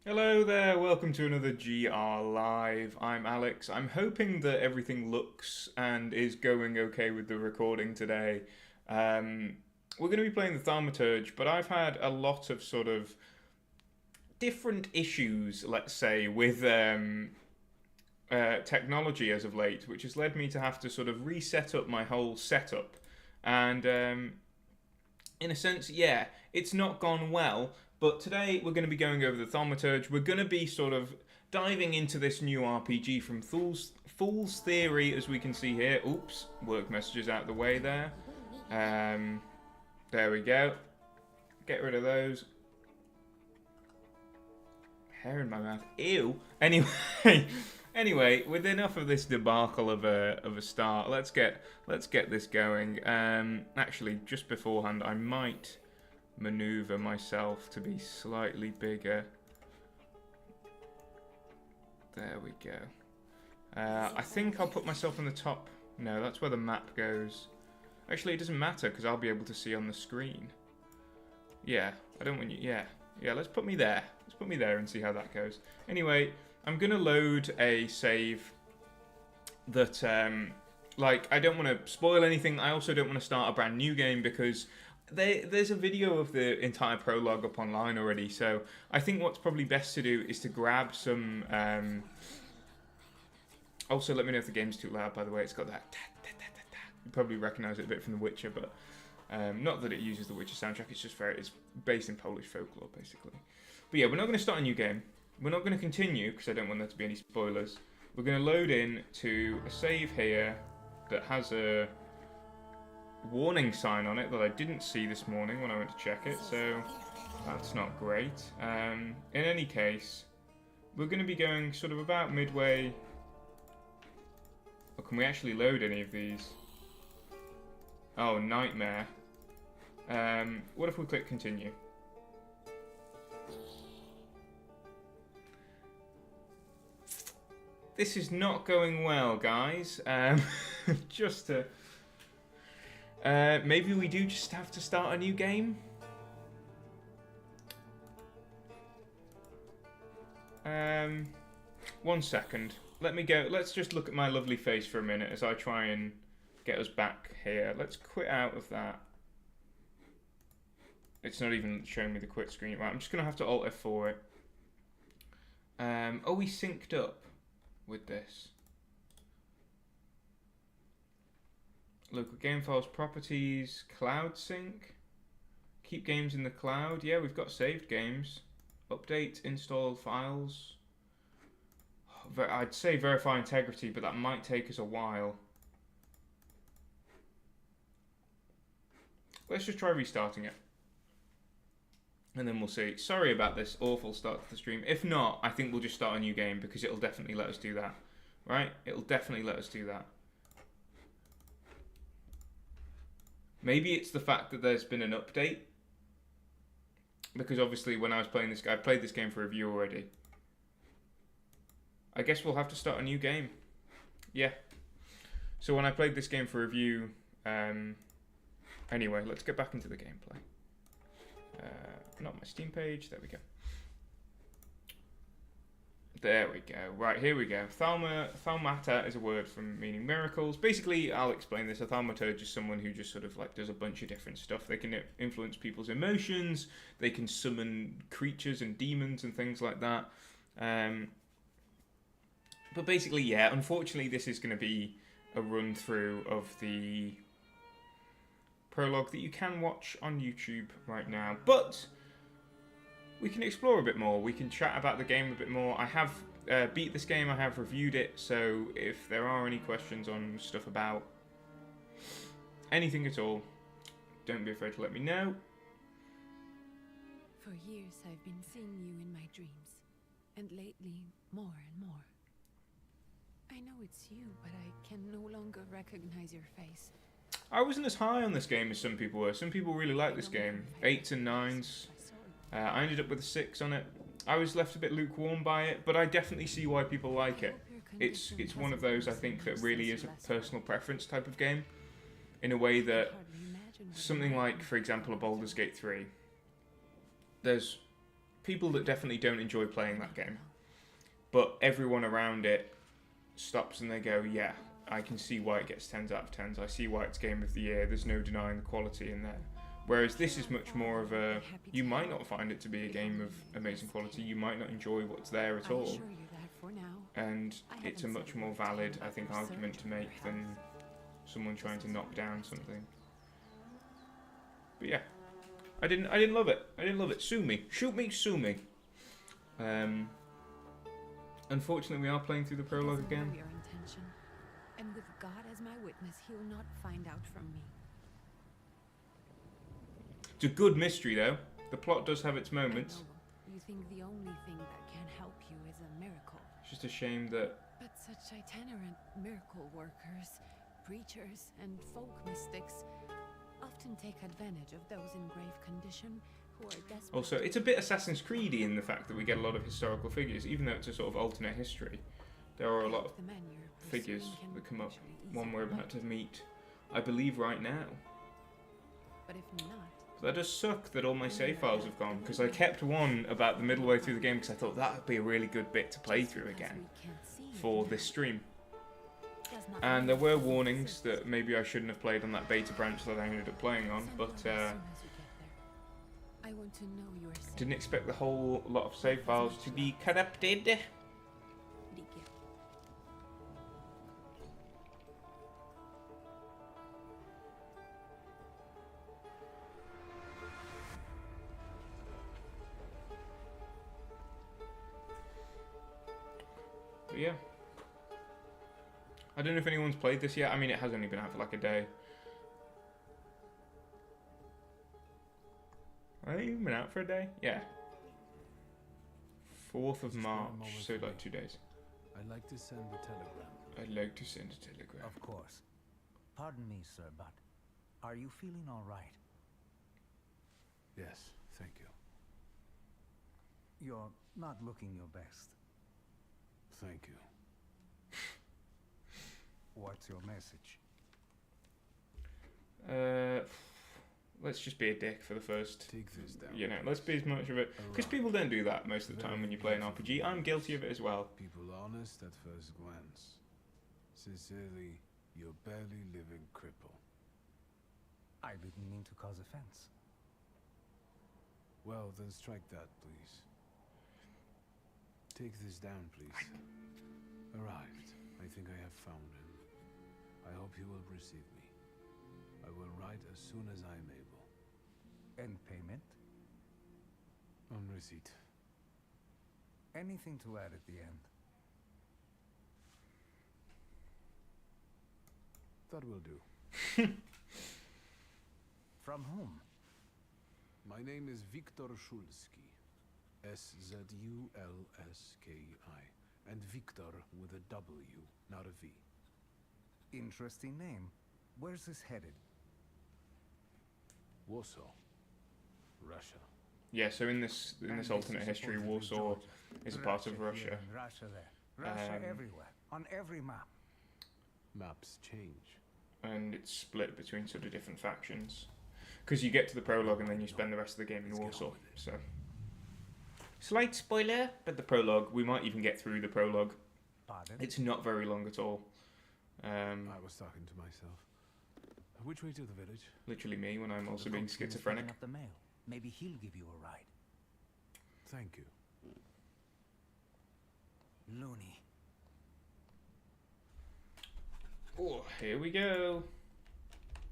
Hello there, welcome to another GR Live. I'm Alex. I'm hoping that everything looks and is going okay with the recording today. We're going to be playing the Thaumaturge, but I've had a lot of sort of different issues, let's say, with technology as of late, which has led me to have to sort of reset up my whole setup. And in a sense, yeah, it's not gone well. But today we're going to be going over the Thaumaturge. We're going to be sort of diving into this new RPG from Fool's Theory, as we can see here. Oops, work messages out of the way there. There we go. Get rid of those. Hair in my mouth. Ew. Anyway, with enough of this debacle of a start, let's get this going. Actually, just beforehand, I might maneuver myself to be slightly bigger. There we go. I think I'll put myself on the top. No, that's where the map goes. Actually, it doesn't matter because I'll be able to see on the screen. Yeah, I don't want you. Yeah. Let's put me there. Let's put me there and see how that goes. Anyway, I'm gonna load a save that like, I don't want to spoil anything. I also don't want to start a brand new game because there's a video of the entire prologue up online already, so I think what's probably best to do is to grab some... Also, let me know if the game's too loud, by the way. It's got that... You probably recognise it a bit from The Witcher, but not that it uses the Witcher soundtrack, it's based in Polish folklore, basically. But yeah, we're not going to start a new game. We're not going to continue, because I don't want there to be any spoilers. We're going to load in to a save here that has a warning sign on it that I didn't see this morning when I went to check it, so that's not great. In any case, we're going to be going sort of about midway. Oh, can we actually load any of these? Oh, nightmare. What if we click continue? This is not going well, guys. Just to... maybe we do just have to start a new game? One second. Let me go. Let's just look at my lovely face for a minute as I try and get us back here. Let's quit out of that. It's not even showing me the quit screen. Right, I'm just going to have to Alt F4 it. Oh, we synced up with this. Local game files, properties, cloud sync. Keep games in the cloud. Yeah, we've got saved games. Update, install files. I'd say verify integrity, but that might take us a while. Let's just try restarting it. And then we'll see. Sorry about this awful start to the stream. If not, I think we'll just start a new game because it'll definitely let us do that. Right? It'll definitely let us do that. Maybe it's the fact that there's been an update. Because obviously when I was playing this, I played this game for review already. I guess we'll have to start a new game. Yeah. So when I played this game for review... anyway, let's get back into the gameplay. Not my Steam page. There we go. There we go. Right, here we go. Thaumata is a word from meaning miracles. Basically, I'll explain this. A thaumaturge is someone who just sort of like does a bunch of different stuff. They can influence people's emotions. They can summon creatures and demons and things like that. But basically, yeah, unfortunately, this is going to be a run through of the prologue that you can watch on YouTube right now. But we can explore a bit more. We can chat about the game a bit more. I have beat this game. I have reviewed it. So if there are any questions on stuff about anything at all, don't be afraid to let me know. For years I've been seeing you in my dreams. And lately, more and more. I know it's you, but I can no longer recognize your face. I wasn't as high on this game as some people were. Some people really like this game. 8s and 9s. I ended up with a 6 on it. I was left a bit lukewarm by it, but I definitely see why people like it. It's one of those, I think, that really is a personal preference type of game. In a way that something like, for example, a Baldur's Gate 3. There's people that definitely don't enjoy playing that game, but everyone around it stops and they go, yeah, I can see why it gets 10s out of 10s. I see why it's Game of the Year. There's no denying the quality in there. Whereas this is much more of a, you might not find it to be a game of amazing quality. You might not enjoy what's there at all. And it's a much more valid, I think, argument to make than someone trying to knock down something. But yeah, I didn't love it. I didn't love it. Sue me, shoot me, sue me. Unfortunately, we are playing through the prologue again. And with God as my witness, he'll not find out from me. It's a good mystery, though. The plot does have its moments. You think the only thing that can help you is a miracle. It's just a shame that... But such itinerant miracle workers, preachers, and folk mystics often take advantage of those in grave condition who are desperate. Also, it's a bit Assassin's Creed-y in the fact that we get a lot of historical figures, even though it's a sort of alternate history. There are a lot of figures that come up. One we're about to meet, I believe, right now. But if not, that does suck that all my save files have gone, because I kept one about the middle way through the game because I thought that would be a really good bit to play through again for this stream. And there were warnings that maybe I shouldn't have played on that beta branch that I ended up playing on, but didn't expect the whole lot of save files to be corrupted. But yeah, I don't know if anyone's played this yet. I mean, it has only been out for like a day. Has it even been out for a day? Yeah. 4th of March, so like 2 days. I'd like to send a telegram. I'd like to send a telegram. Of course. Pardon me, sir, but are you feeling all right? Yes, thank you. You're not looking your best. Thank you. What's your message? Let's just be a dick for the first. Take this down. You know, let's be as much of it, because people don't do that most of the time when you play an RPG. I'm guilty of it as well. People honest at first glance. Sincerely, your barely living cripple. I didn't mean to cause offense. Well, then strike that, please. Take this down, please. Arrived. I think I have found him. I hope you will receive me. I will write as soon as I am able. And payment? On receipt. Anything to add at the end? That will do. From whom? My name is Viktor Szulski. Szulski. And Victor with a W, not a V. Interesting name. Where's this headed? Warsaw. Russia. Yeah, so in this alternate history, Warsaw is a part of Russia. Here and Russia there. Russia everywhere. On every map. Maps change. And it's split between sort of different factions. Because you get to the prologue and then you spend the rest of the game in Warsaw. So, slight spoiler, but the prologue, we might even get through the prologue. Pardon? It's not very long at all. I was talking to myself. Which way to the village? Literally me when I'm also being schizophrenic. Up the mail. Maybe he'll give you a ride. Thank you. Loony. Oh, here we go.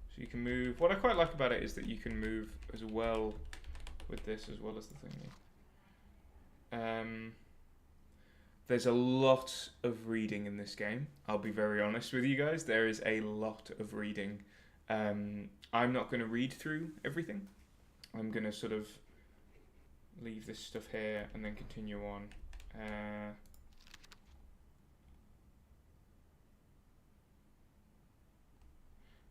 So you can move. What I quite like about it is that you can move as well with this as well as the thingy. There's a lot of reading in this game. I'll be very honest with you guys. There is a lot of reading. I'm not going to read through everything. I'm going to sort of leave this stuff here and then continue on.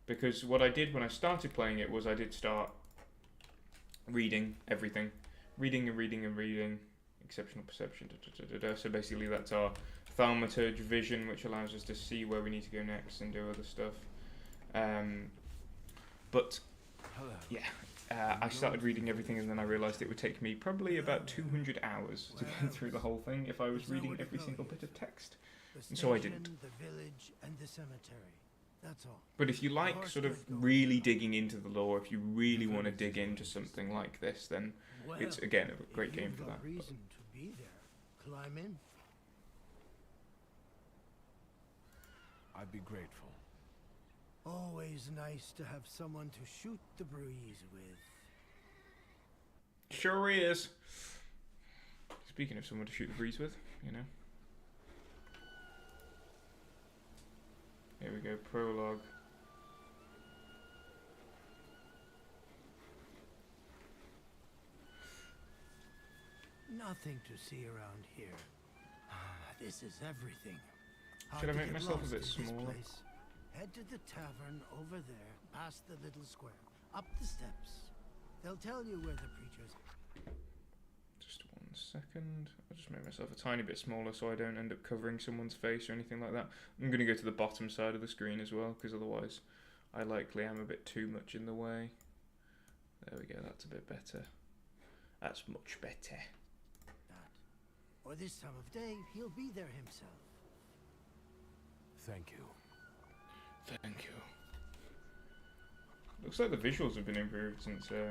Because what I did when I started playing it was I did start reading everything. Reading and reading and reading. Exceptional perception. So basically that's our Thaumaturge vision, which allows us to see where we need to go next and do other stuff. But hello. Yeah, I started reading everything and then I realised it would take me probably about 200 hours to get through the whole thing if I was reading every single bit of text. And so I didn't. The village and the cemetery. That's all. But if you like sort of really digging into the lore, if you really want to dig into something like this, then it's, again, a great game for that. Reason to be there. Climb in. I'd be grateful. Always nice to have someone to shoot the breeze with. Sure is. Speaking of someone to shoot the breeze with, you know. Here we go, prologue. Nothing to see around here. This is everything. Should I Hard to make get myself a lost bit in this smaller? place. Head to the tavern over there, past the little square, up the steps. They'll tell you where the preachers. Just 1 second. I'll just make myself a tiny bit smaller so I don't end up covering someone's face or anything like that. I'm going to go to the bottom side of the screen as well, because otherwise I likely am a bit too much in the way. There we go, that's a bit better. That's much better. That. Or this time of day, he'll be there himself. Thank you. Thank you. Looks like the visuals have been improved since the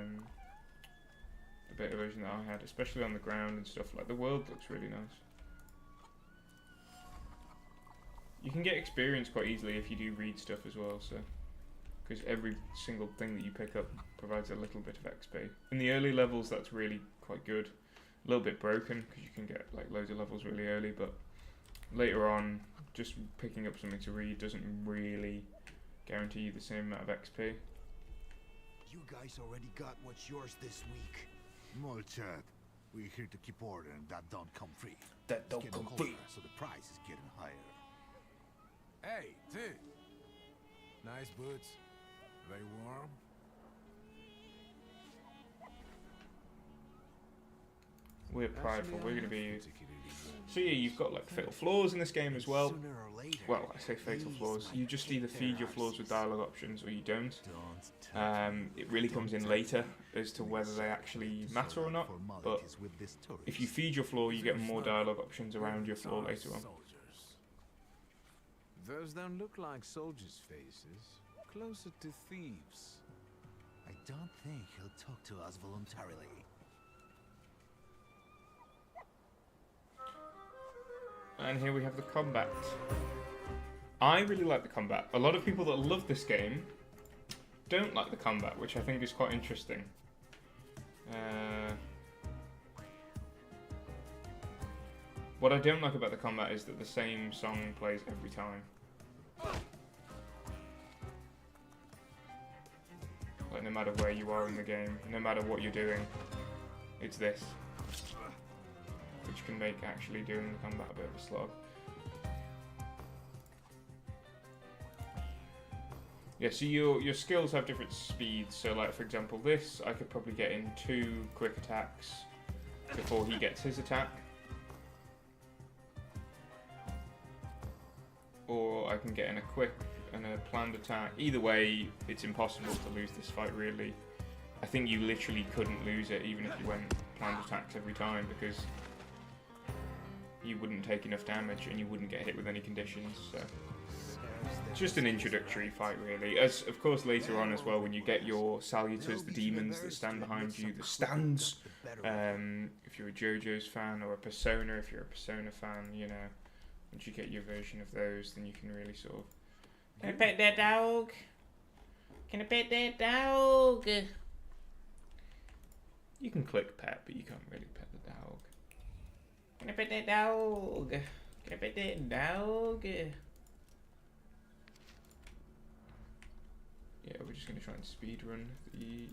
beta version that I had, especially on the ground and stuff. Like, the world looks really nice. You can get experience quite easily if you do read stuff as well, so because every single thing that you pick up provides a little bit of XP. In the early levels, that's really quite good. A little bit broken because you can get like loads of levels really early, but later on, just picking up something to read doesn't really guarantee you the same amount of XP. You guys already got what's yours this week. Molchat, we're here to keep order and that don't come free. That It's don't getting come colder, free. so the price is getting higher. Hey, T. Nice boots. Very warm. We're prideful, we're going to be... Particularly warm. So yeah, you've got like fatal flaws in this game as well. Sooner or later, Well, I say fatal these flaws. might You just either kick feed their your flaws with asses. dialogue options or you don't. Don't touch It really comes in later as to whether they actually matter or not. But if you feed your flaw, you get more dialogue options around your flaw later on. Soldiers. Those don't look like soldiers' faces. Closer to thieves. I don't think he'll talk to us voluntarily. And here we have the combat. I really like the combat. A lot of people that love this game don't like the combat, which I think is quite interesting. What I don't like about the combat is that the same song plays every time. Like, no matter where you are in the game, no matter what you're doing, it's this. Which can make actually doing the combat a bit of a slog. Yeah, so your skills have different speeds. So like, for example, this, I could probably get in 2 quick attacks before he gets his attack. Or I can get in a quick and a planned attack. Either way, it's impossible to lose this fight, really. I think you literally couldn't lose it even if you went planned attacks every time, because you wouldn't take enough damage and you wouldn't get hit with any conditions. So it's just an introductory fight, really. As of course later on as well, when you get your salutors, the demons that stand behind you, the stands. If you're a JoJo's fan, or a Persona, if you're a Persona fan, you know, once you get your version of those, then you can really sort of. Can I pet that dog? Can I pet that dog? You can click pet, but you can't really pet the dog. Can I pet that dog? Can I pet that dog? Yeah, we're just going to try and speedrun the...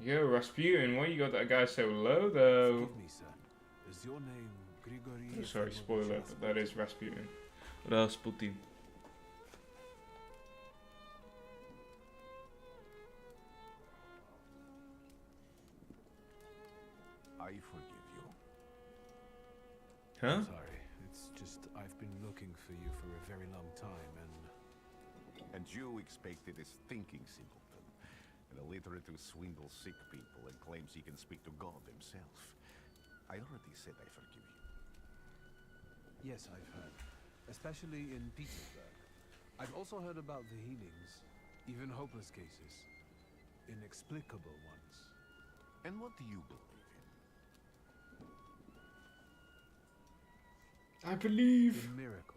Yo, Rasputin, why you got that guy so low, though? Forgive me, sir. Is your name Grigory? Oh, sorry, spoiler, but that is Rasputin. Rasputin. I forgive you. Huh? Sorry, it's just I've been looking for you for a very long time, and And you expected a thinking simpleton, an illiterate who swindles sick people and claims he can speak to God himself. I already said I forgive you. Yes, I've heard. Especially in Petersburg. I've also heard about the healings, even hopeless cases. Inexplicable ones. And what do you believe in? I believe. In miracles.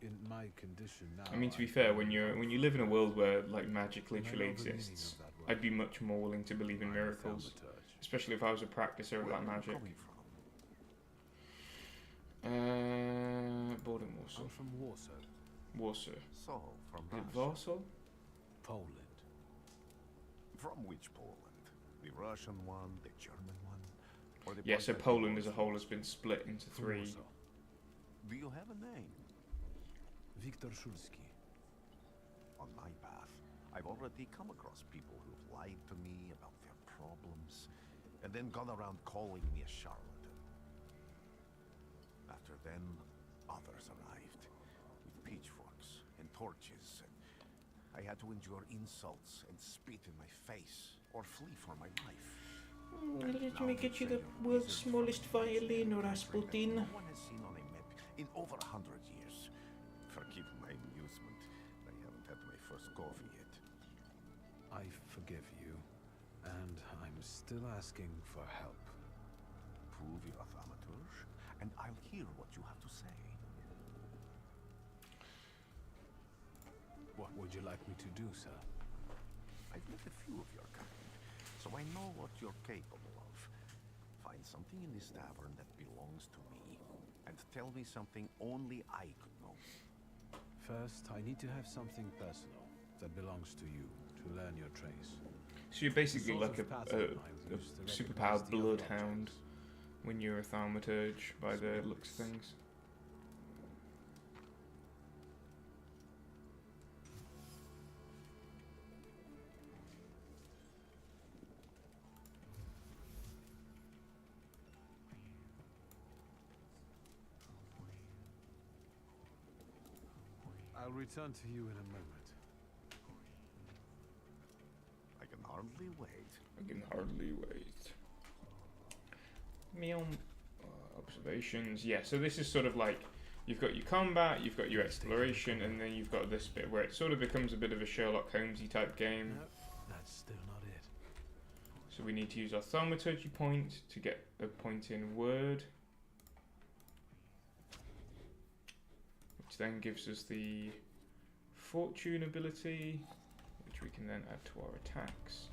In my condition now. I mean, to be fair, when you live in a world where like magic literally exists, I'd be much more willing to believe in miracles, especially if I was a practicer of that magic. Born in Warsaw. I'm from Warsaw. Warsaw. So, from Is it Russia. Warsaw? Poland. From which Poland? The Russian one, the German one? Or the Yeah, so part that Poland was- as a whole has been split into From three. Warsaw. Do you have a name? Wiktor Szulski. On my path, I've already come across people who've lied to me about their problems, and then gone around calling me a charlatan. After then, others arrived, with pitchforks and torches, and I had to endure insults and spit in my face, or flee for my life. Let me get you the world's smallest violin, Rasputin. No one has seen on a map in over 100 years. Forgive my amusement. I haven't had my first coffee yet. I forgive you, and I'm still asking for help. Prove your Thaumaturge, and I'll hear what you have to say. What would you like me to do, sir? I've met a few of your kind, so I know what you're capable of. Find something in this tavern that belongs to me, and tell me something only I could know. First, I need to have something personal that belongs to you to learn your trace. So you're basically The like source a, of a, pattern I a use to superpowered recognize the other bloodhound objects. when you're a thaumaturge by the looks of things. I'll return to you in a moment. I can hardly wait. I can hardly wait. Meow. Observations. Yeah, so this is sort of like you've got your combat, you've got your exploration, and then you've got this bit where it sort of becomes a bit of a Sherlock Holmesy type game. No, that's still not it. So we need to use our thaumaturgy point to get a point in word, which then gives us the fortune ability, which we can then add to our attacks.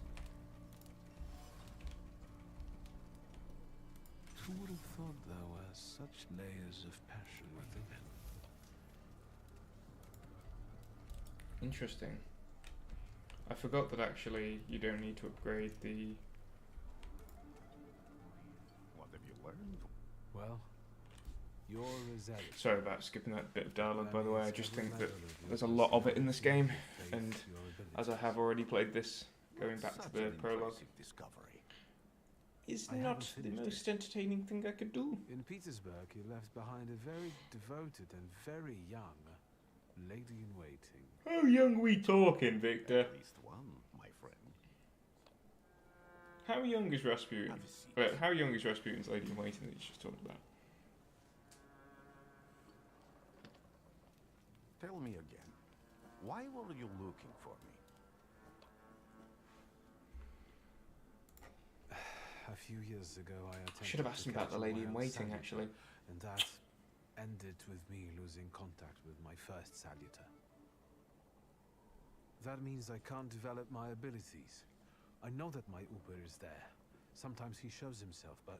Who would have thought there were such layers of passion within him? Interesting. I forgot that actually you don't need to upgrade the... What have you learned? Well, you're a zealot. Sorry about skipping that bit of dialogue, by the way. I just think that there's a lot of it in this game, and as I have already played this, going back to Such the an prologue, impressive discovery. Is I not haven't the finished most it. entertaining thing I could do. In Petersburg, you left behind a very devoted and very young lady-in-waiting. how young we talking, Victor? At least one, my friend. How young is Rasputin? Have a seat. How young is Rasputin's lady in waiting that you just talked about? Tell me again, why were you looking for me? A few years ago, I attempted Should have asked to him about the capture lady my in own waiting, saluter, actually. And that ended with me losing contact with my first saluter. That means I can't develop my abilities. I know that my Uber is there. Sometimes he shows himself, but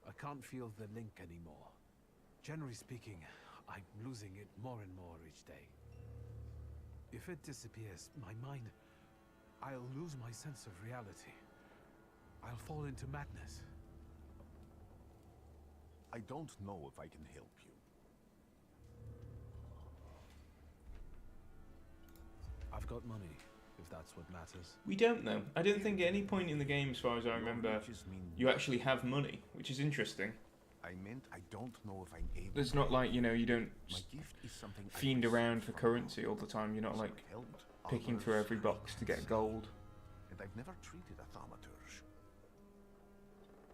I can't feel the link anymore. Generally speaking, I'm losing it more and more each day. If it disappears, my mind... I'll lose my sense of reality. I'll fall into madness. I don't know if I can help you. I've got money, if that's what matters. We don't know. I don't think at any point in the game, as far as I remember, Your riches mean you actually have money, which is interesting. I meant I don't know if I'm able. There's not like, you know, you don't My gift is something I fiend receive around for from currency God. all the time. You're not Some like helped, picking others through every I box to can't get see. gold. And I've never treated a Thaumaturge.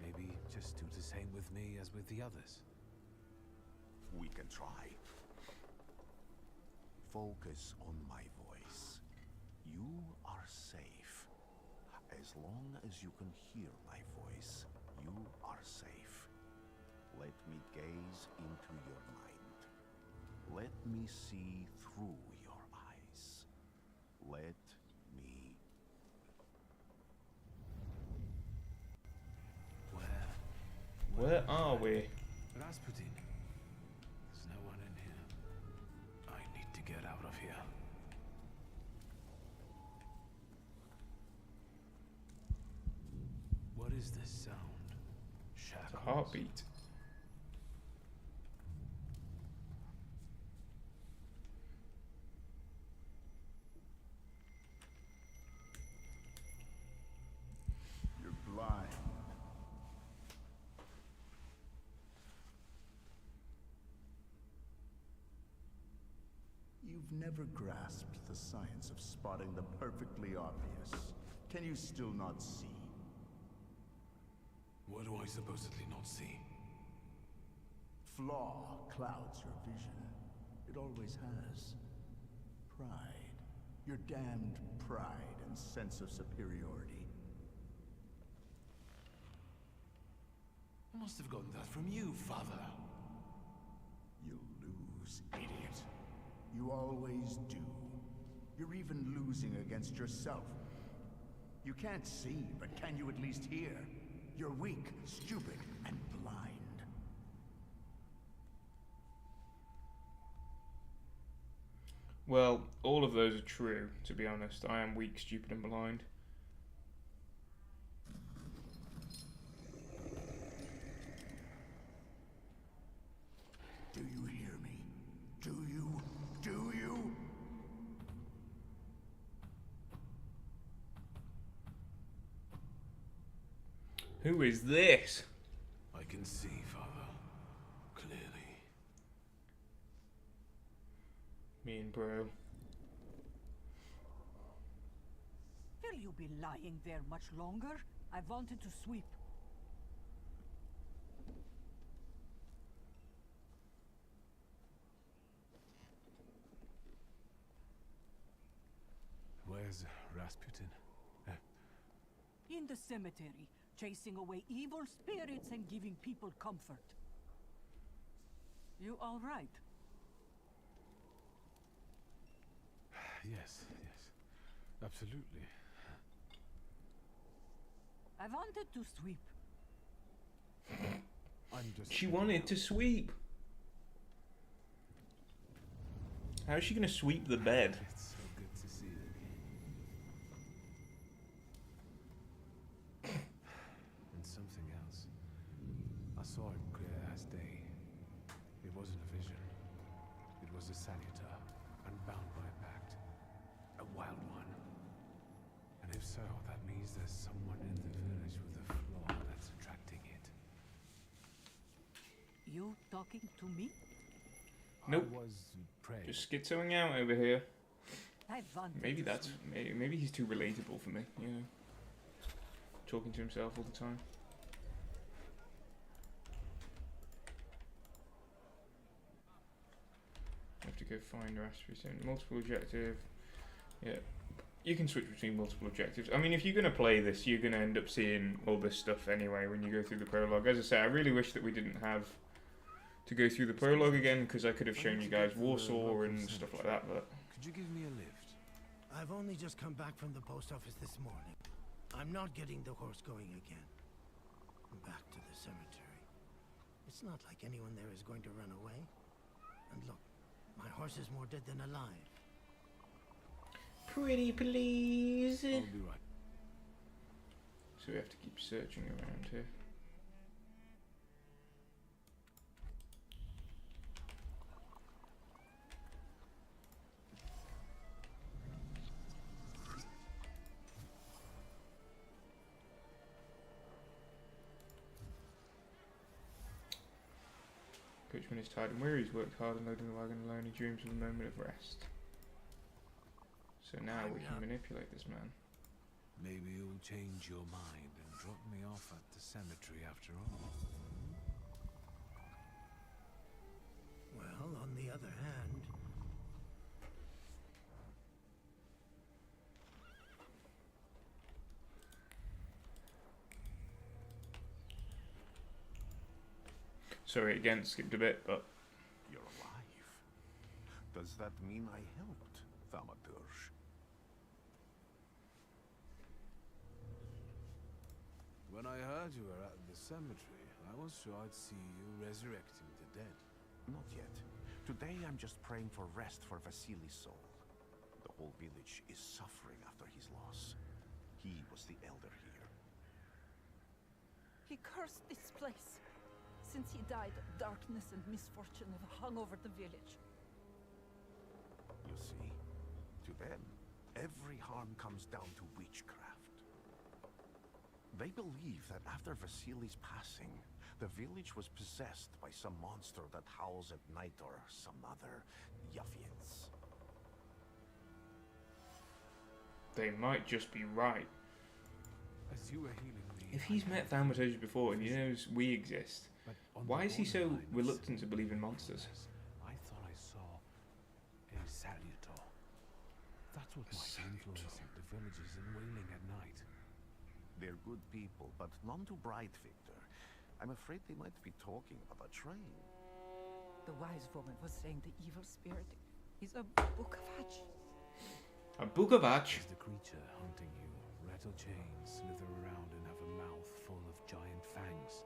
Maybe just do the same with me as with the others. We can try. Focus on my voice. You are safe. As long as you can hear my voice, you are safe. Let me gaze into your mind. Let me see through your eyes. Let me... Where are we? Rasputin. There's no one in here. I need to get out of here. What is this sound? It's a Shadows? heartbeat. You're blind. You've never grasped the science of spotting the perfectly obvious. Can you still not see? What do I supposedly not see? Flaw clouds your vision. It always has. Pride. Your damned pride and sense of superiority. I must have gotten that from you, Father. You'll lose, idiot. You always do. You're even losing against yourself. You can't see, but can you at least hear? You're weak, stupid, and blind. Well, all of those are true, to be honest. I am weak, stupid, and blind. Do you hear me? Do you? Do you? Who is this? I can see, Father. Clearly. Me and bro. Will you be lying there much longer? I wanted to sweep. Where's Rasputin? In the cemetery, chasing away evil spirits and giving people comfort. You all right? Yes, yes. Absolutely. I wanted to sweep. I'm just... She wanted to sweep. How is she going to sweep the bed? It's so good to see you again. And something else. I saw it clear as day. It wasn't a vision. It was a salutar, unbound by a pact. A wild one. And if so, that means there's someone in the village with a flaw that's attracting it. You talking to me? Nope. I was praying. Just schizoing out over here. I wanted Maybe to that's... sweep. Maybe he's too relatable for me, you know. Talking to himself all the time. Have to go find Rasputin. Multiple objective. Yeah. You can switch between multiple objectives. I mean, if you're going to play this, you're going to end up seeing all this stuff anyway when you go through the prologue. As I say, I really wish that we didn't have to go through the prologue again, because I could have shown you guys Warsaw and stuff like that, but... Could you give me a lift? I've only just come back from the post office this morning. I'm not getting the horse going again. Back to the cemetery. It's not like anyone there is going to run away. And look, my horse is more dead than alive. Pretty please. I'll be right. So we have to keep searching around here. coachman is tired and weary. He's worked hard unloading the wagon alone. He dreams of a moment of rest. So now we can manipulate this man. Maybe you'll change your mind and drop me off at the cemetery after all. Well, on the other hand... Sorry, again, skipped a bit, but... You're alive. Does that mean I helped, Thaumaturge? When I heard you were at the cemetery, I was sure I'd see you resurrecting the dead. Not yet. Today I'm just praying for rest for Vasily's soul. The whole village is suffering after his loss. He was the elder here. He cursed this place. Since he died, darkness and misfortune have hung over the village. You see, to them, every harm comes down to witchcraft. They believe that after Vasily's passing, the village was possessed by some monster that howls at night or some other yuffians. They might just be right. As you were healing me, If he's met Thaumaturge before and he knows we exist, why is he so reluctant to believe in monsters? I thought I saw a salutor. That's what might influence the villagers in wailing at night. They're good people, but none too bright, Victor. I'm afraid they might be talking about a train. The wise woman was saying the evil spirit is a book of hatch. A book of hatch? Is the creature hunting you? Rattle chains, slither around and have a mouth full of giant fangs.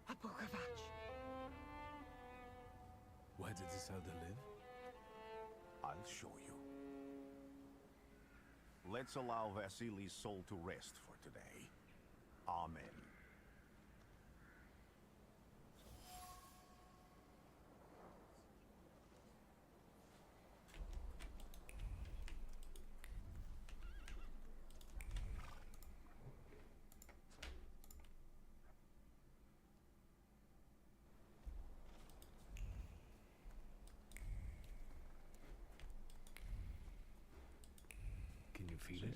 A book of hatch. Where did this elder live? I'll show you. Let's allow Vasily's soul to rest for today. Amen.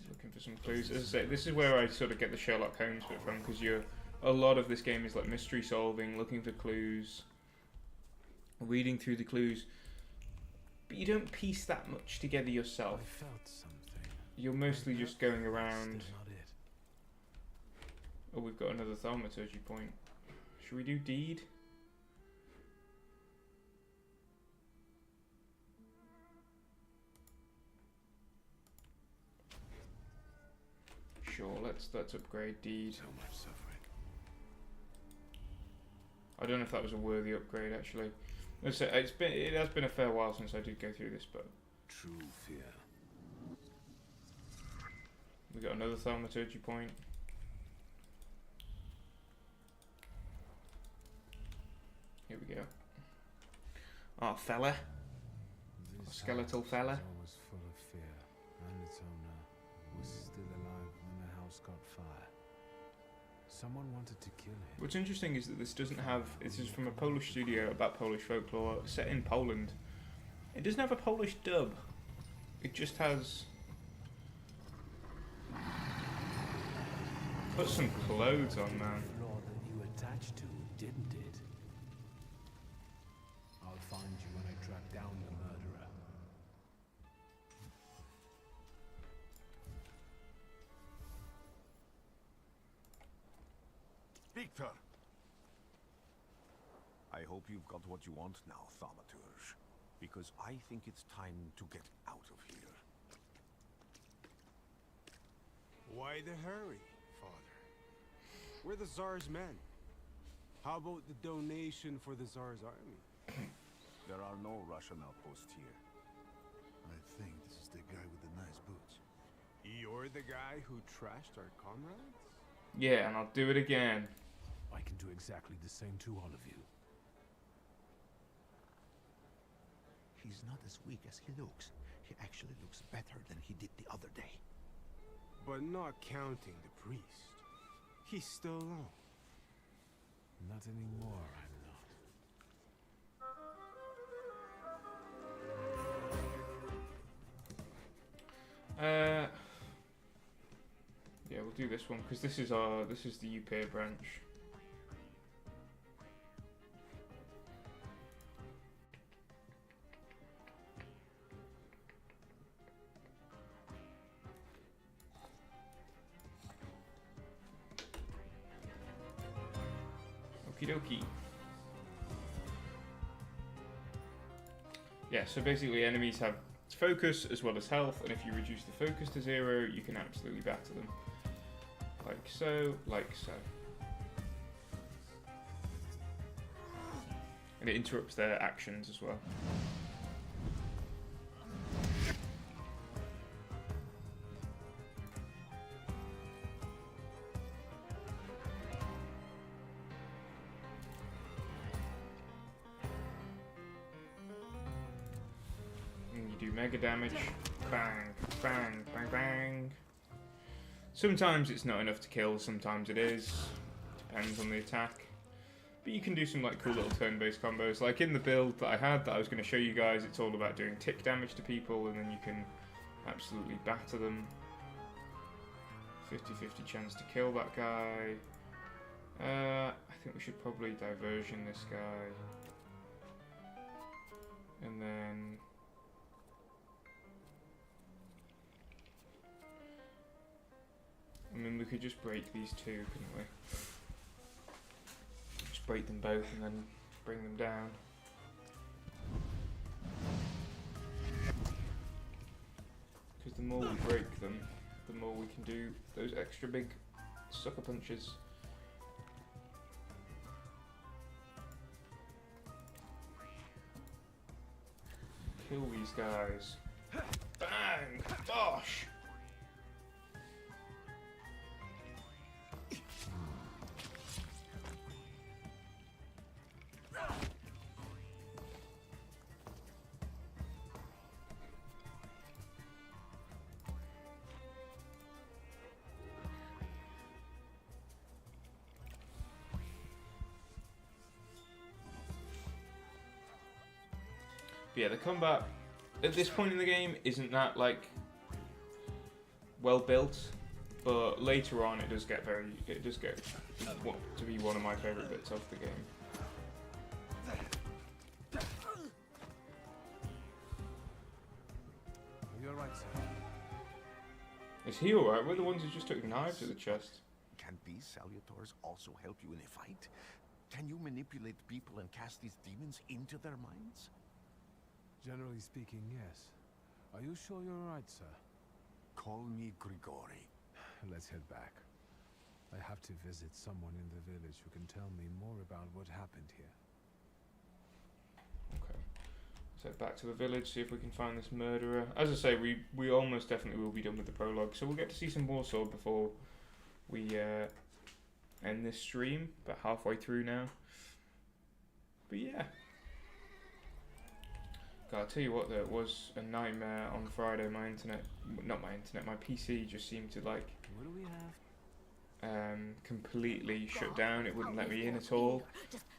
Looking for some clues. As I say, this is where I sort of get the Sherlock Holmes bit from, because a lot of this game is like mystery solving, looking for clues, reading through the clues, but you don't piece that much together yourself. I felt something. You're mostly just going around. Still not it. Oh, we've got another thaumaturgy point. Should we do deed? Sure, let's upgrade deed. So much suffering. I don't know if that was a worthy upgrade actually. Let's say it has been a fair while since I did go through this, but True fear. we got another thaumaturgy point. Here we go. Oh, fella. This Skeletal house fella. was always full of fear, and its owner was still alive when the house caught fire. Someone wanted to kill him. What's interesting is that this doesn't have. This is from a Polish studio about Polish folklore, set in Poland. It doesn't have a Polish dub. It just has. Put some clothes on, man. Law that you attached to, didn't it? I'll find you when I track down the murderer. Victor! I hope you've got what you want now, Thaumaturge. Because I think it's time to get out of here. Why the hurry, Father? We're the Tsar's men. How about the donation for the Tsar's army? There are no Russian outposts here. I think this is the guy with the nice boots. You're the guy who trashed our comrades? Yeah, and I'll do it again. I can do exactly the same to all of you. He's not as weak as he looks. He actually looks better than he did the other day. But not counting the priest. He's still alone. Not anymore, I'm not. Yeah, we'll do this one because this is the Upir branch. Okie dokie. Yeah, so basically enemies have focus as well as health, and if you reduce the focus to 0, you can absolutely batter them. Like so, like so. And it interrupts their actions as well. Mega damage, bang, bang, bang, bang. Sometimes it's not enough to kill, sometimes it is. Depends on the attack. But you can do some like cool little turn-based combos. Like in the build that I had that I was going to show you guys, it's all about doing tick damage to people and then you can absolutely batter them. 50-50 chance to kill that guy. I think we should probably diversion this guy. And then... I mean, we could just break these two, couldn't we? Just break them both and then bring them down. Because the more we break them, the more we can do those extra big sucker punches. Kill these guys. Bang! Bosh! But yeah, the combat at this point in the game isn't that like well built, but later on it does get to be one of my favourite bits of the game. You're right, sir. Is he alright? We're the ones who just took knives to the chest. Can these salutors also help you in a fight? Can you manipulate people and cast these demons into their minds? Generally speaking, yes. Are you sure you're right, sir? Call me Grigori. Let's head back. I have to visit someone in the village who can tell me more about what happened here. Okay. So back to the village, see if we can find this murderer. As I say, we almost definitely will be done with the prologue, so we'll get to see some more sword before we end this stream, about halfway through now. But yeah. God, I'll tell you what though, it was a nightmare on Friday. My PC just seemed to like What do we have? completely shut down. It wouldn't let me in at all.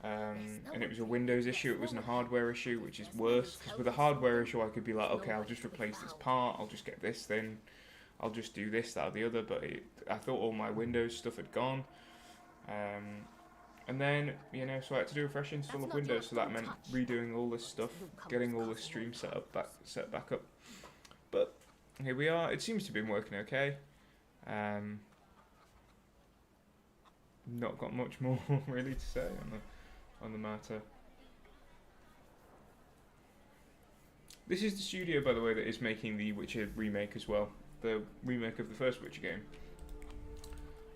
And it was a Windows issue, it wasn't a hardware issue, which is worse. Because with a hardware issue I could be like, okay, I'll just replace this part, I'll just get this thing, I'll just do this, that or the other, but I thought all my Windows stuff had gone. And then, you know, so I had to do a fresh install of Windows, so that meant redoing all this stuff, getting all this stream set back up. But here we are. It seems to have been working okay. Not got much more really to say on the matter. This is the studio, by the way, that is making the Witcher remake as well. The remake of the first Witcher game.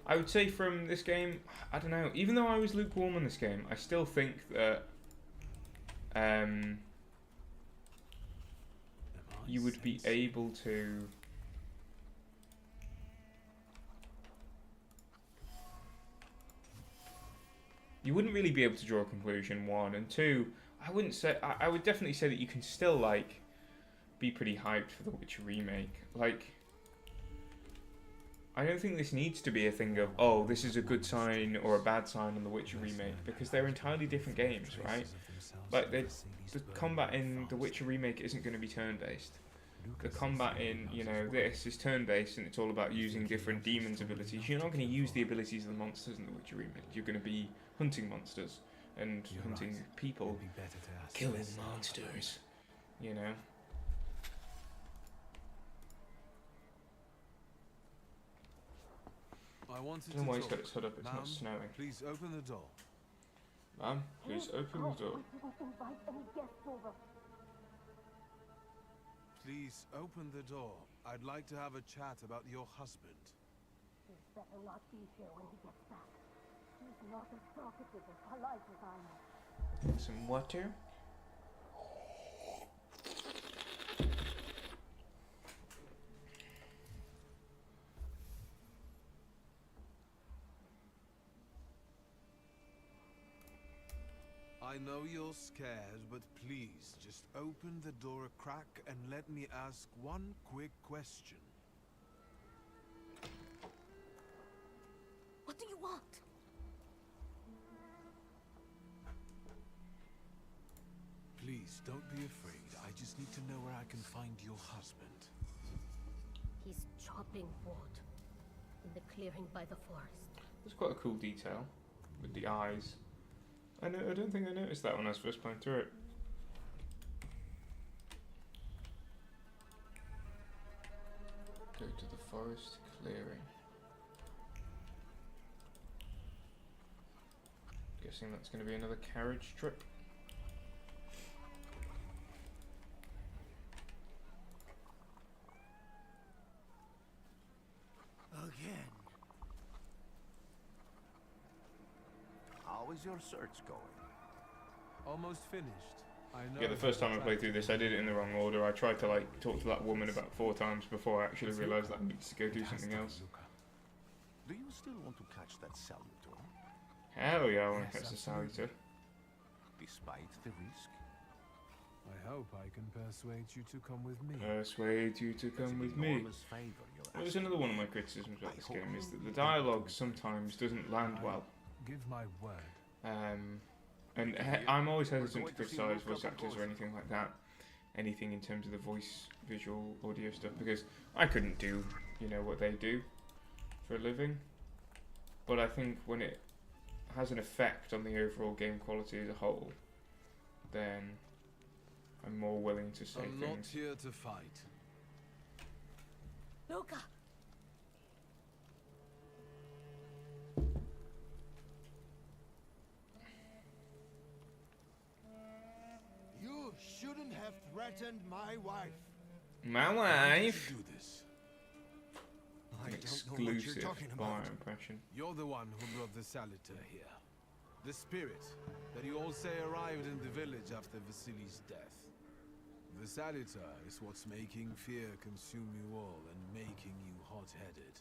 I would say from this game, I don't know, even though I was lukewarm on this game, I still think that you would be able to you wouldn't really be able to draw a conclusion, one, and two, I wouldn't say, I would definitely say that you can still like be pretty hyped for the Witcher remake. Like, I don't think this needs to be a thing of, oh, this is a good sign or a bad sign on the Witcher remake, because they're entirely different games, right? Like, the combat in the Witcher remake isn't going to be turn-based. the combat in, you know, this is turn-based and it's all about using different demons' abilities. You're not going to use the abilities of the monsters in the Witcher remake. You're going to be hunting monsters and hunting people, killing monsters, you know. I wanted I don't know why to he's got talk. his hood up, it's not Ma'am, snowing. please open the door. Ma'am, please open the door. Please open the door. I'd like to have a chat about your husband. He's better not be here when he gets back. He's not as talkative as polite as I am. Some water. I know you're scared, but please just open the door a crack and let me ask one quick question. What do you want? Please don't be afraid. I just need to know where I can find your husband. He's chopping wood in the clearing by the forest. That's quite a cool detail with the eyes. I don't think I noticed that when I was first playing through it. Go to the forest clearing. Guessing that's going to be another carriage trip. Again. How is your search going? Almost finished. I know. Yeah, the first time I played through this, I did it in the wrong order. I tried to like talk to that woman about 4 times before I actually realised that I needed to go do something else. Do you still want to catch that Thaumaturge? Hell yeah, I want to catch the Salutor. Despite the risk? I hope I can persuade you to come with me. Persuade you to come with me. Well, there's another one of my criticisms about this game is that the dialogue sometimes doesn't land well. Give my word. And I'm always hesitant to criticise voice actors or anything like that. Anything in terms of the voice, visual, audio stuff, because I couldn't do, you know, what they do for a living. But I think when it has an effect on the overall game quality as a whole, then I'm more willing to say I'm things. not here to fight. Luca! You shouldn't have threatened my wife. My wife. Do this. I don't know what Exclusive you're talking bar about. impression. You're the one who brought the Salutor here. The spirit that you all say arrived in the village after Vasily's death. The Salutor is what's making fear consume you all and making you hot-headed.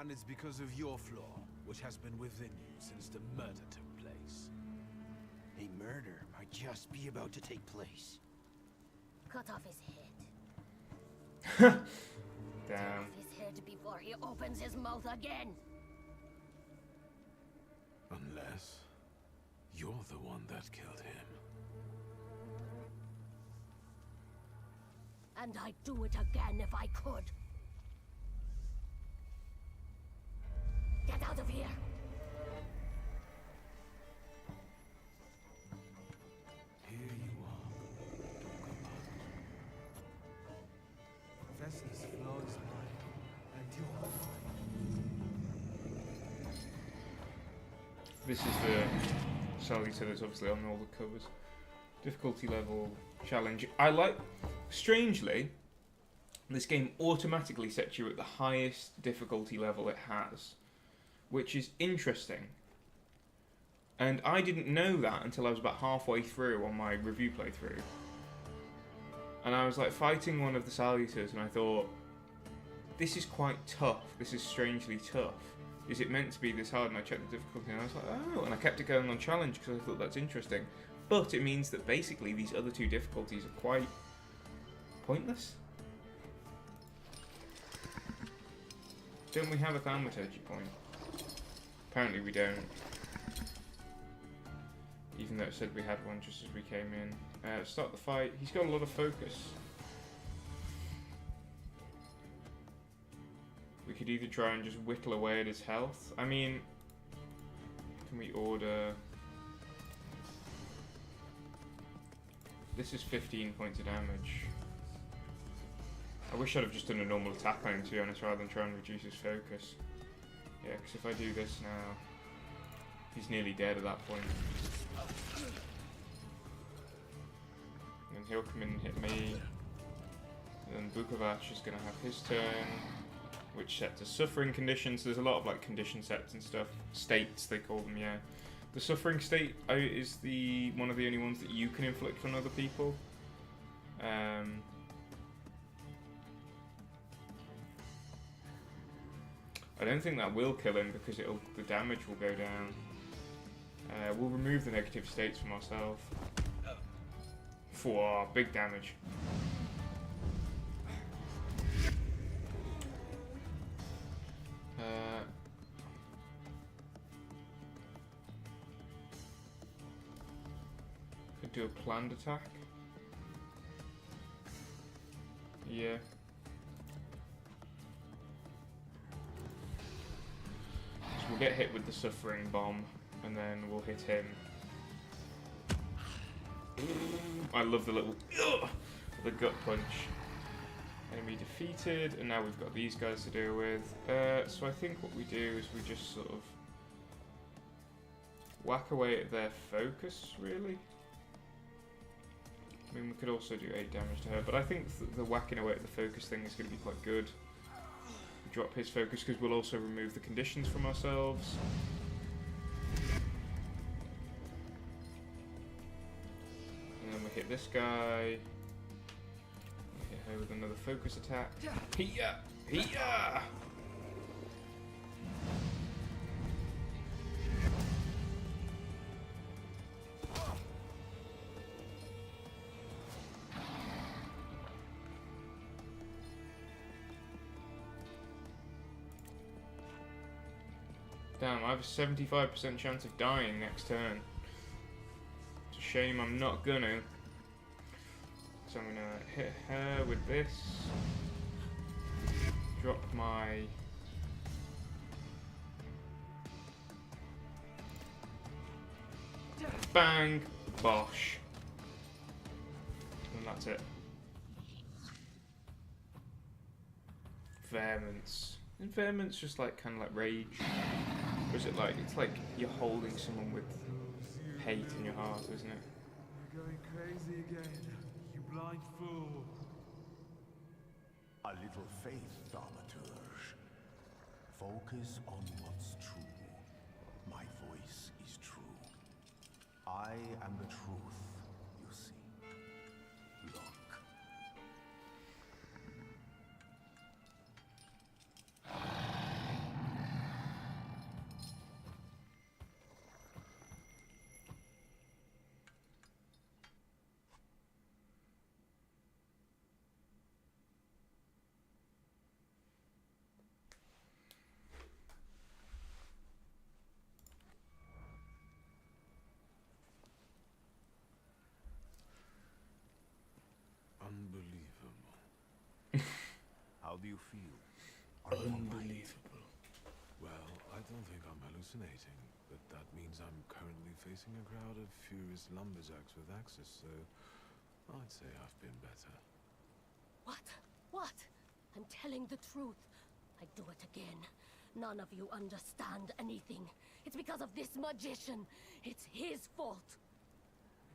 And it's because of your flaw, which has been within you since the murder took place. A murder might just be about to take place. Cut off his head. Damn. Cut off his head before he opens his mouth again. Unless you're the one that killed him. And I'd do it again if I could. Get out of here! Here you are. Vesna's flaw is mine, and you're mine. This is the Salutor that's obviously on all the covers. Difficulty level, challenge. I like, strangely, this game automatically sets you at the highest difficulty level it has, which is interesting. And I didn't know that until I was about halfway through on my review playthrough. And I was like fighting one of the Salutors and I thought, this is quite tough, this is strangely tough. Is it meant to be this hard? And I checked the difficulty and I was like, oh, and I kept it going on challenge because I thought that's interesting. But it means that basically these other 2 difficulties are quite pointless. Don't we have a Thaumaturge point? Apparently we don't. Even though it said we had one just as we came in. Start the fight. He's got a lot of focus. We could either try and just whittle away at his health. I mean, can we order... This is 15 points of damage. I wish I'd have just done a normal attack on him, to be honest, rather than try and reduce his focus. Yeah, because if I do this now, he's nearly dead at that point. And he'll come in and hit me. And then Bukovac is going to have his turn, which sets a suffering condition. So there's a lot of like condition sets and stuff. States, they call them, yeah. The suffering state is one of the only ones that you can inflict on other people. I don't think that will kill him because the damage will go down. We'll remove the negative states from ourselves. For big damage. Could do a planned attack. Yeah. So we'll get hit with the suffering bomb, and then we'll hit him. I love the little the gut punch. Enemy defeated, and now we've got these guys to deal with. So I think what we do is we just sort of whack away at their focus, really. I mean, we could also do 8 damage to her, but I think the whacking away at the focus thing is going to be quite good. Drop his focus because we'll also remove the conditions from ourselves. And then we hit this guy. We hit her with another focus attack. Hiya! Hiya! Damn, I have a 75% chance of dying next turn. It's a shame I'm not gonna. So I'm gonna hit her with this. Drop my... Bang! Bosh. And that's it. Vermint's. And Vermint's just like kind of like rage. Or is it like, it's like you're holding someone with hate in your heart, isn't it? You're going crazy again, you blind fool. A little faith, Thaumaturge. Focus on what's true. My voice is true. I am the truth, you see. Look. Unbelievable. How do you feel? Are you Unbelievable. Well, I don't think I'm hallucinating, but that means I'm currently facing a crowd of furious lumberjacks with axes, so I'd say I've been better. What? What? I'm telling the truth. I do it again. None of you understand anything. It's because of this magician. It's his fault.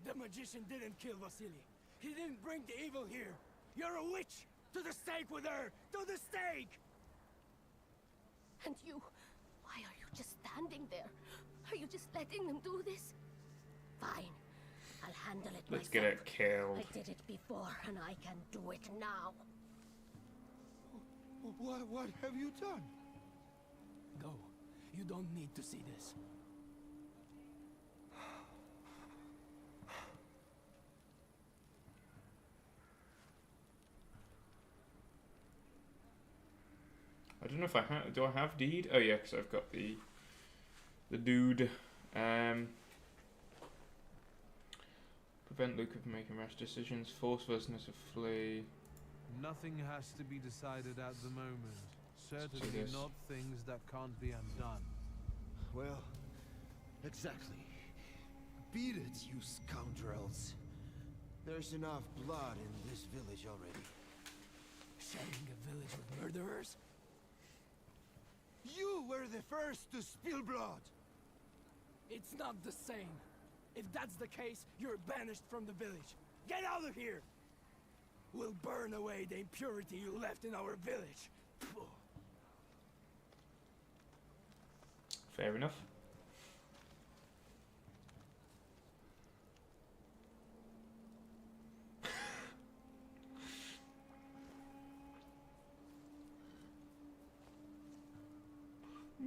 The magician didn't kill Vasily. He didn't bring the evil here. You're a witch! To the stake with her! To the stake! And you... why are you just standing there? Are you just letting them do this? Fine. I'll handle it Let's myself. get it killed. I did it before, and I can do it now. What have you done? Go. You don't need to see this. I don't know if I have. Do I have deed? Oh yeah, because I've got the dude. Prevent Luca from making rash decisions. Force Vesna to flee. Nothing has to be decided at the moment. certainly this. not things that can't be undone. Well, exactly. Beat it, you scoundrels. There's enough blood in this village already. Sharing a village with murderers? You were the first to spill blood! It's not the same. If that's the case, you're banished from the village. Get out of here! We'll burn away the impurity you left in our village. Fair enough.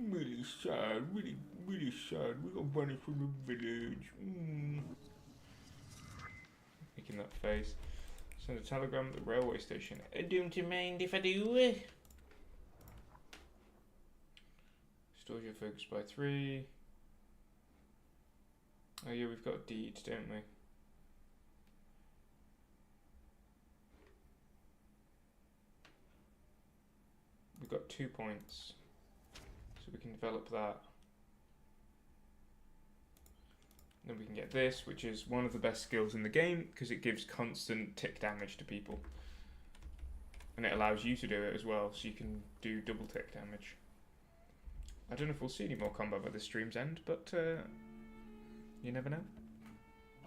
Really sad, really sad. We got banished from the village. Making that face. Send a telegram at the railway station. Don't you mind if I do? Stores your focus by 3. Oh yeah, we've got deeds, don't we? We've got 2 points. So we can develop that. Then we can get this, which is one of the best skills in the game because it gives constant tick damage to people. And it allows you to do it as well, so you can do double tick damage. I don't know if we'll see any more combat by the stream's end, but you never know.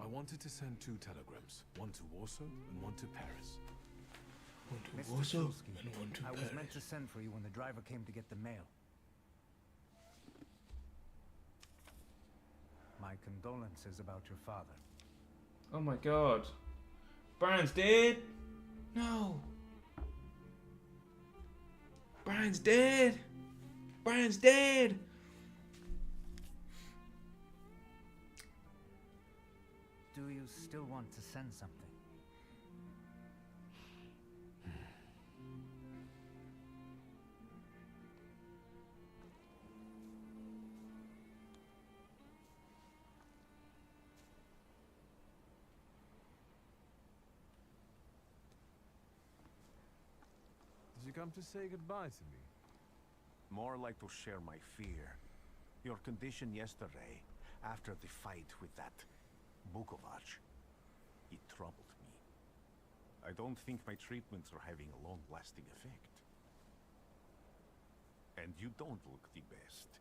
I wanted to send 2 telegrams, one to Warsaw and one to Paris. One to Mr. Warsaw Tulski, and one to I Paris. was meant to send for you when the driver came to get the mail. My condolences about your father. Oh my god. Brian's dead! No! Brian's dead! Brian's dead! Do you still want to send something? Did you come to say goodbye to me? More like to share my fear. Your condition yesterday, after the fight with that Bukovac, it troubled me. I don't think my treatments are having a long-lasting effect. And you don't look the best.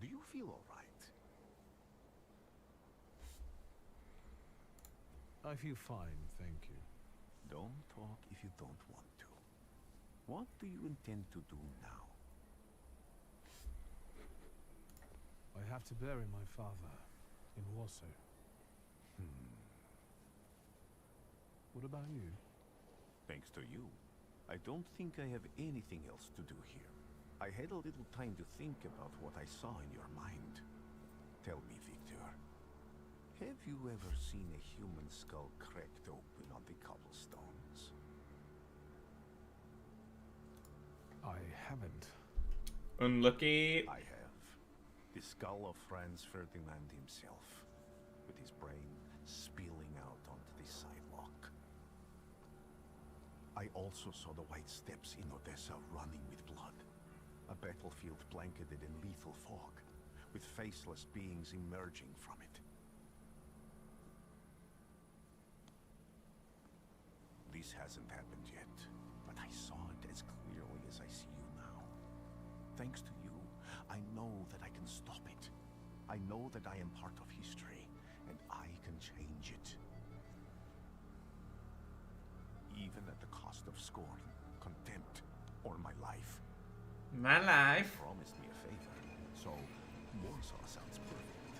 Do you feel all right? I feel fine, thank you. Don't talk if you don't want to. What do you intend to do now? I have to bury my father in Warsaw. What about you? Thanks to you, I don't think I have anything else to do here. I had a little time to think about what I saw in your mind. Tell me, Victor, have you ever seen a human skull cracked open on the cobblestones? I haven't. Unlucky. I have. The skull of Franz Ferdinand himself, with his brain spilling out onto the sidewalk. I also saw the white steps in Odessa running with blood. A battlefield blanketed in lethal fog, with faceless beings emerging from it. This hasn't happened yet, but I saw it as clearly as I see you now. Thanks to you, I know that I can stop it. I know that I am part of history, and I can change it. Even at the cost of scorn, contempt, or my life. My life. You promised me a favor, so Warsaw sounds perfect.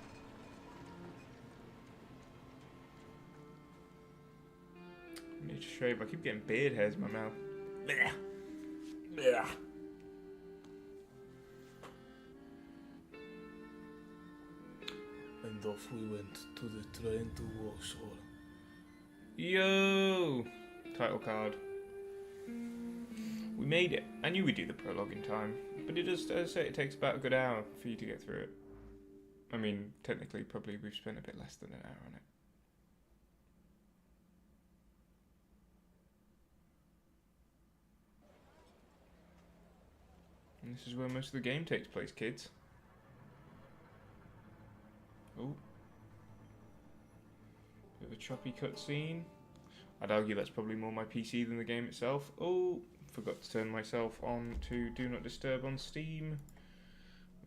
I need to shave. I keep getting beard hairs in my mouth. Blech. Blech. And off we went to the train to Warsaw. Yo! Title card. We made it. I knew we'd do the prologue in time, but it does, as I say, it takes about a good hour for you to get through it. I mean, technically, probably we've spent a bit less than an hour on it. And this is where most of the game takes place, kids. Oh. Bit of a choppy cutscene. I'd argue that's probably more my PC than the game itself. Oh, forgot to turn myself on to Do Not Disturb on Steam.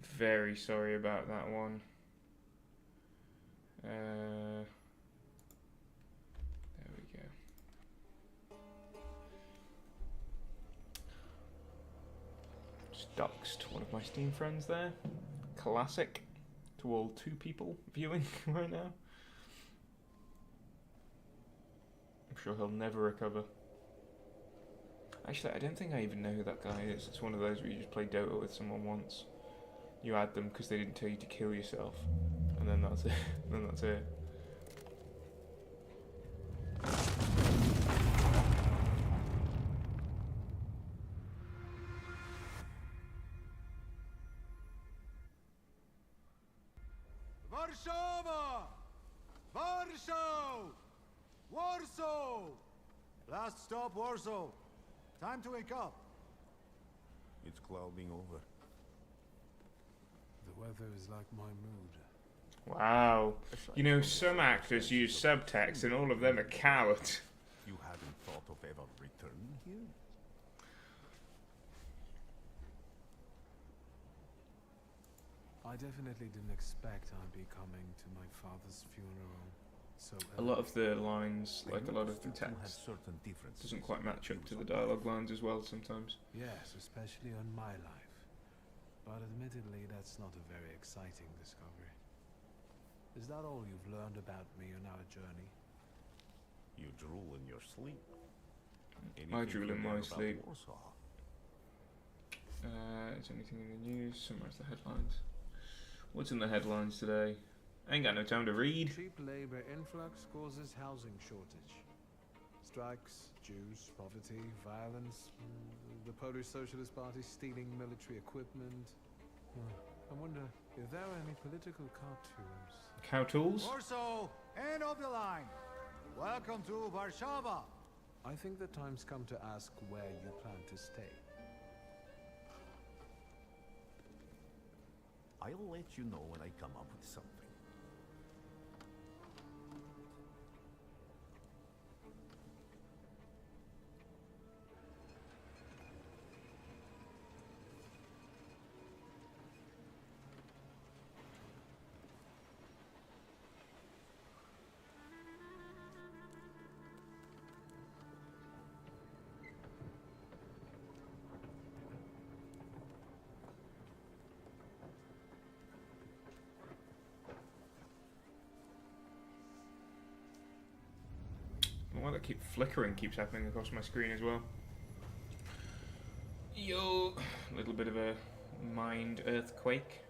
Very sorry about that one. There we go. Just doxed one of my Steam friends there. Classic to all 2 people viewing right now. I'm sure he'll never recover. Actually, I don't think I even know who that guy is. It's one of those where you just play Dota with someone once. You add them because they didn't tell you to kill yourself. And then that's it. Then that's it. Warszawa! Warsaw! Warsaw! Last stop, Warsaw. Time to wake up. It's clouding over. The weather is like my mood. Wow. You know, some actors use subtext and all of them are cowards. You hadn't thought of ever returning here? I definitely didn't expect I'd be coming to my father's funeral. So A lot of the lines, like a lot of the text, doesn't quite match up to the dialogue lines as well sometimes. Yes, especially on my life. But admittedly, that's not a very exciting discovery. Is that all you've learned about me on our journey? You drool in your sleep. I drool in my about sleep. Warsaw? Is anything in the news? Summarize the headlines. What's in the headlines today? I ain't got no time to read. Cheap labor influx causes housing shortage. Strikes, Jews, poverty, violence, the Polish Socialist Party stealing military equipment. I wonder if there are any political cartoons. Cow tools? Warsaw, end of the line. Welcome to Warszawa. I think the time's come to ask where you plan to stay. I'll let you know when I come up with something. Why that keep flickering keeps happening across my screen as well. Yo, a little bit of a mind earthquake.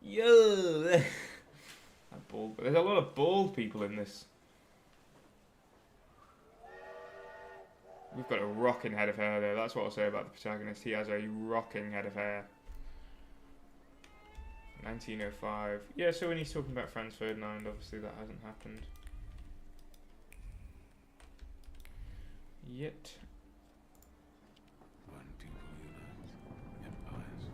Yo, that bald. There's a lot of bald people in this. We've got a rocking head of hair there. That's what I'll say about the protagonist. He has a rocking head of hair. 1905. Yeah, so when he's talking about Franz Ferdinand, obviously that hasn't happened yet. When people unite, empires.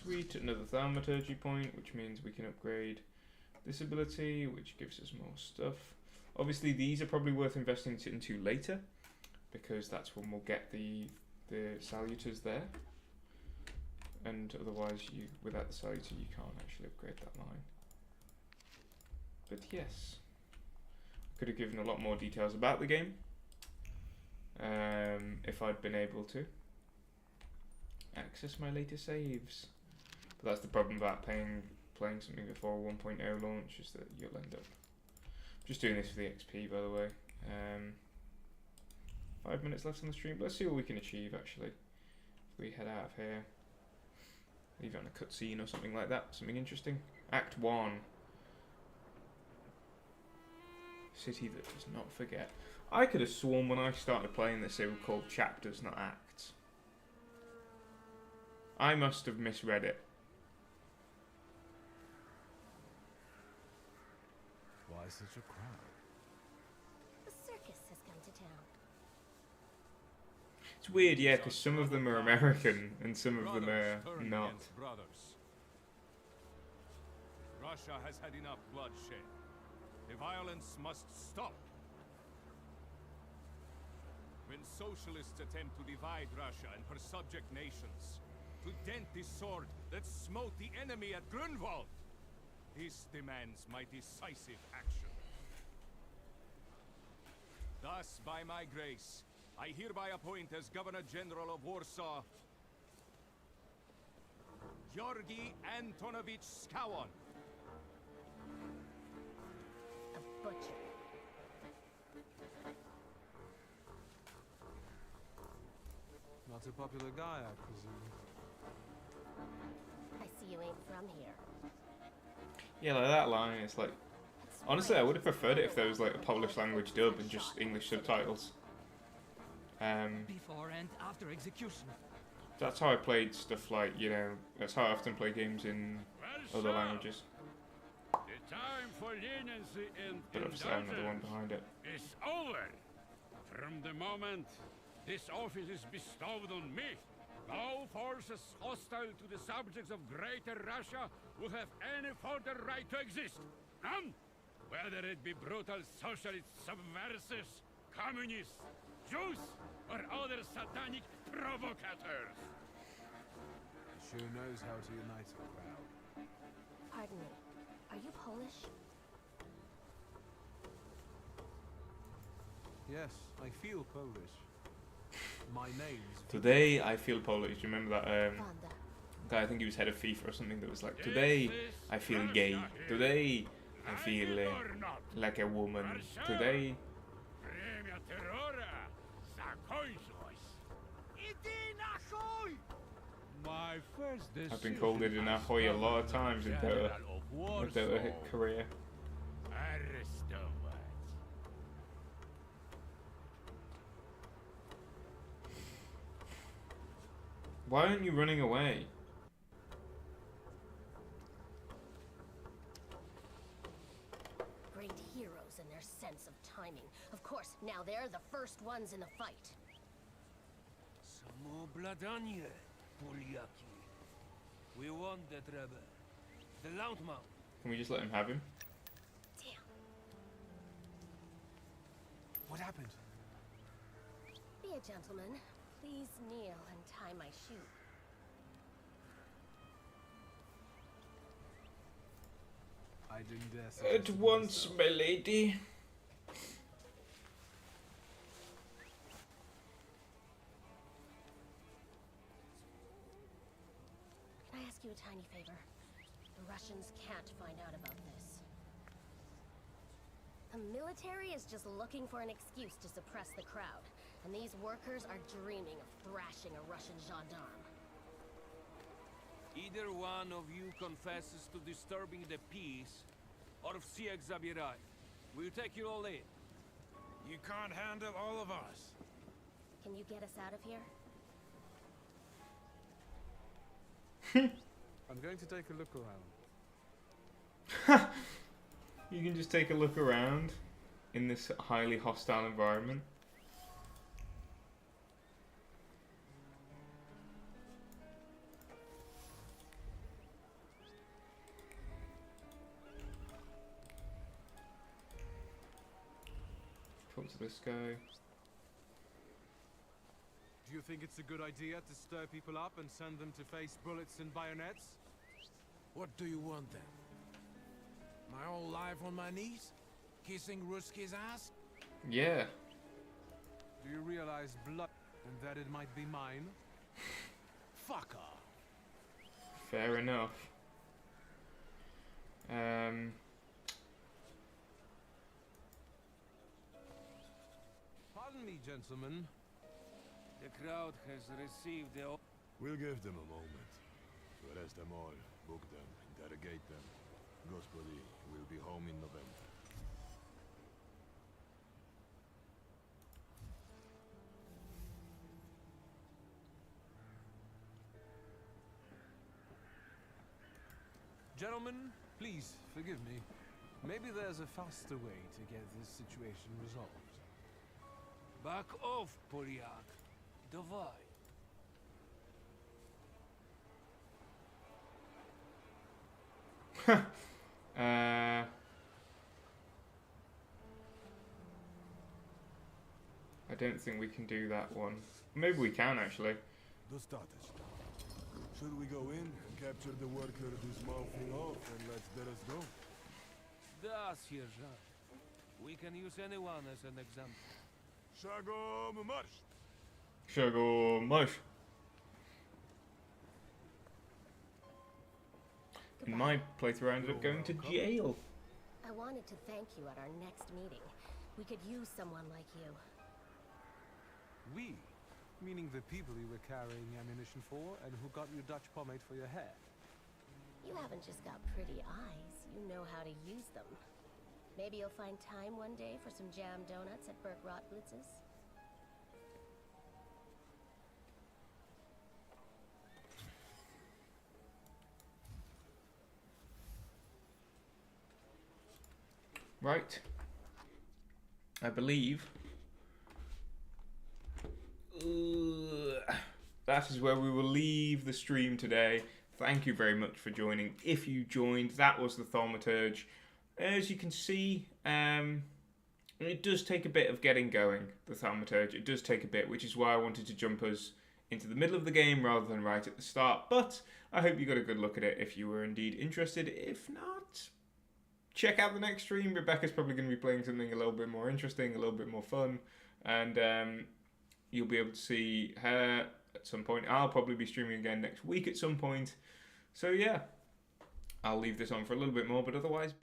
Sweet, another Thaumaturge point, which means we can upgrade this ability, which gives us more stuff. Obviously, these are probably worth investing into later, because that's when we'll get the saluters there. And otherwise, without the saluter, you can't actually upgrade that line. But yes, I could have given a lot more details about the game if I'd been able to access my later saves. But that's the problem about playing something before 1.0 launch, is that you'll end up just doing this for the XP, by the way. 5 minutes left on the stream. Let's see what we can achieve, actually. If we head out of here, leave it on a cutscene or something like that, something interesting. Act 1. City that does not forget. I could have sworn when I started playing this they were called chapters, not acts. I must have misread it. Why such a crowd? The circus has come to town. It's weird, yeah, because some of them are American and some of them are not. Brothers. Russia has had enough bloodshed. The violence must stop. When socialists attempt to divide Russia and her subject nations, to dent the sword that smote the enemy at Grunwald, this demands my decisive action. Thus, by my grace, I hereby appoint as Governor General of Warsaw, Georgi Antonovich Skowon. A butcher. Not a popular guy, I presume. I see you ain't from here. Yeah, like that line, it's like... Honestly, I would have preferred it if there was like a Polish language dub and just English subtitles. Before and after execution. That's how I played stuff like, you know, that's how I often play games in other languages. The time for leniency and But obviously I'm not the one behind it. is over. From the moment this office is bestowed on me, no forces hostile to the subjects of Greater Russia will have any further right to exist. None. Whether it be brutal socialist subversives, communists, Jews, or other satanic provocators. He sure knows how to unite a crowd. Pardon me. Are you Polish? Yes, I feel Polish. My name's... Today I feel Polish. Do you remember that Wanda. guy, I think he was head of FIFA or something, that was like, today I feel gay. Today I feel like a woman. Today... Время террора закончилось. Иди нахуй! My first decision. I've been called it in Ahoy a lot of times in Dota. My Dota career. Арестовать. Why aren't you running away? Great heroes in their sense of timing. Of course, now they're the first ones in the fight. Samoobladanie, Polyaki. We want that rebel. The Loudmouth. Can we just let him have him? Damn. What happened? Be a gentleman. Please kneel and tie my shoe. I didn't dare suggest At it once, myself. my lady. Can I ask you a tiny favor? The Russians can't find out about this. The military is just looking for an excuse to suppress the crowd, and these workers are dreaming of thrashing a Russian gendarme. Either one of you confesses to disturbing the peace, or всех забирай. We'll take you all in. You can't handle all of us. Can you get us out of here? I'm going to take a look around. You can just take a look around in this highly hostile environment. Talk to this guy. Do you think it's a good idea to stir people up and send them to face bullets and bayonets? What do you want then? My whole life on my knees? Kissing Ruski's ass? Yeah. Do you realize blood and that it might be mine? Fuck off. Fair enough. Pardon me, gentlemen. The crowd has received the... We'll give them a moment. To arrest them all, book them, interrogate them. Gospodi will be home in November. Gentlemen, please forgive me. Maybe there's a faster way to get this situation resolved. Back off, Polyak. Давай. I don't think we can do that one. Maybe we can, actually. Should we go in and capture the worker who's mouthing off and let Deras go? Да, сержант. We can use anyone as an example. Шагом марш! Шагом march. In my playthrough, I ended up going to jail. I wanted to thank you at our next meeting. We could use someone like you. We? Meaning the people you were carrying ammunition for and who got you Dutch pomade for your hair? You haven't just got pretty eyes, you know how to use them. Maybe you'll find time one day for some jam donuts at Burke Rotblitz's? Right. I believe that is where we will leave the stream today. Thank you very much for joining. If you joined, that was the Thaumaturge. As you can see, it does take a bit of getting going, the Thaumaturge. It does take a bit, which is why I wanted to jump us into the middle of the game rather than right at the start. But I hope you got a good look at it if you were indeed interested. If not, check out the next stream. Rebecca's probably going to be playing something a little bit more interesting, a little bit more fun. And you'll be able to see her at some point. I'll probably be streaming again next week at some point. So yeah, I'll leave this on for a little bit more, but otherwise...